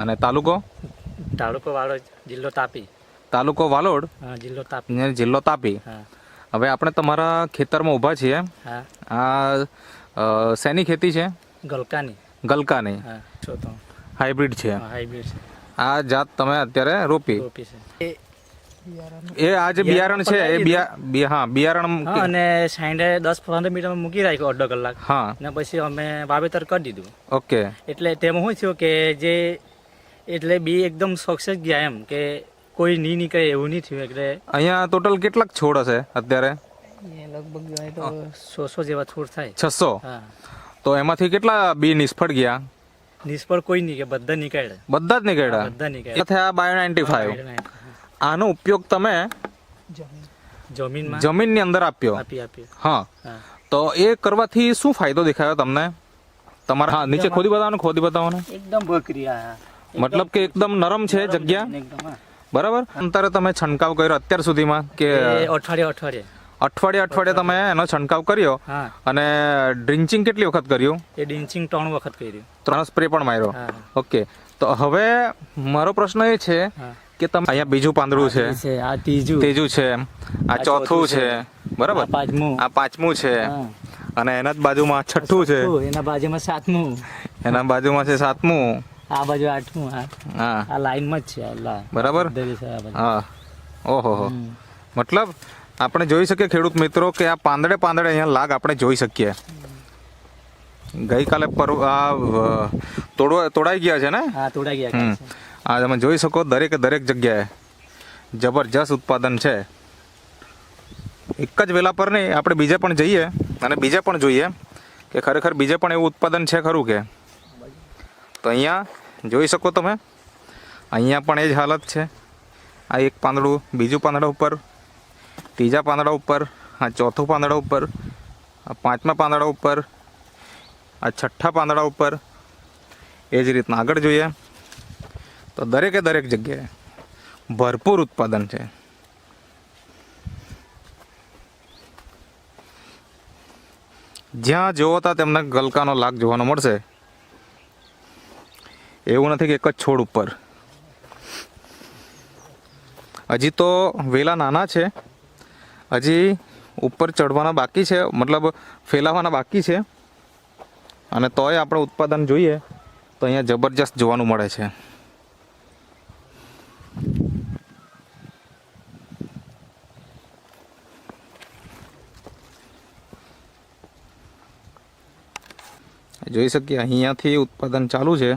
અને તાલુકો? તાલુકો વાળો, જિલ્લો તાપી. તાલુકો વાલોડ, જિલ્લો તાપી. અને જિલ્લો તાપી. હા. હવે આપણે તમારા ખેતરમાં ઊભા છીએ. હા. આ શેની ખેતી છે? ગલકાની. ગલકાની. હા. છો તો હાઇબ્રિડ છે. હાઇબ્રિડ છે. આ જાત તમે અત્યારે રોપી. રોપી છે. એ આ જે બિયારણ છે એ બિયારણ અને સાંજે 10-15 મિનિટમાં મૂકી રાખ્યો અડધો કલાક. હા. ને પછી અમે વાવેતર કરી દીધું. ઓકે. એટલે તેમાં શું થયું કે જે એટલે બી એકદમ સક્સેસ ગયા એમ કે કોઈ નહીં નીકળે એવું નહીં થયું. એટલે અહીંયા ટોટલ કેટલાક છોડ હશે અત્યારે? લગભગ તો 600 જેવા છોડ થાય. 600. હા. તો એમાંથી કેટલા બી નિષ્ફળ ગયા? નિષ્ફળ કોઈ નહીં કે બધા નીકળ્યા. બધા જ નીકળ્યા. બધા નીકળ્યા. થયા બાયો 95. આનો ઉપયોગ તમે જમીનમાં જમીનની અંદર આપ્યો? આપી. હા. તો એ કરવાથી શું ફાયદો દેખાયો તમને? તમારા હા નીચે ખોદી બતાવો ને. એકદમ પ્રક્રિયા, મતલબ કે એકદમ નરમ છે જગ્યા, એકદમ. બરાબર. અંતરે તમે છંટકાવ કર્યો અત્યાર સુધીમાં કે અઠવાડિયે તમે એનો છંટકાવ કર્યો? હા. અને ડ્રિંચિંગ કેટલી વખત કર્યું? એ ડ્રિંચિંગ 3 વખત કર્યું. 3 સ્પ્રે પણ માર્યો? હા. ઓકે. તો હવે મારો પ્રશ્ન એ છે કે તમે અહીંયા બીજું પાંદડું છે, આ ત્રીજું છે, આ ચોથું છે, બરાબર, આ પાંચમું છે, અને એના જ બાજુમાં છઠ્ઠું છે, એના બાજુમાં સાતમું, એના બાજુમાં છે સાતમું, આ બાજુ આઠમું. હા, આ લાઈનમાં જ છે. બરાબર. હા. ઓહો. મતલબ આપણે જોઈ શકીએ ખેડૂત મિત્રો કે આ પાંદડે અહીંયા લાગ આપણે જોઈ શકીએ. ગઈકાલે તોડાઈ ગયા છે ને? હા, તોડાઈ ગયા. આ તમે જોઈ શકો દરેક જગ્યાએ જબરજસ્ત ઉત્પાદન છે. એક જ વેલા પર નહીં, આપણે બીજે પણ જઈએ અને બીજે પણ જોઈએ કે ખરેખર બીજે પણ એવું ઉત્પાદન છે ખરું કે. તો અહીંયા જોઈ શકો તમે, અહીંયા પણ એ જ હાલત છે. આ એક પાંદડું, બીજું પાંદડા ઉપર, ત્રીજા પાંદડા ઉપર, આ ચોથું પાંદડા ઉપર, આ પાંચમા પાંદડા ઉપર, આ છઠ્ઠા પાંદડા ઉપર. એ જ રીતના આગળ જોઈએ તો દરેક જગ્યાએ ભરપૂર ઉત્પાદન છે. જ્યાં જોવો ત્યાં તેમને ગલકાનો લાગ જોવાનો મળશે. એવું નથી કે એક જ છોડ ઉપર. હજી તો વેલા નાના છે, હજી ઉપર ચડવાના બાકી છે, મતલબ ફેલાવાના બાકી છે. અને તોય આપણે ઉત્પાદન જોઈએ તો અહીંયા જબરજસ્ત જોવાનું મળે છે. જોઈ શકીએ અહીંયાથી ઉત્પાદન ચાલુ છે.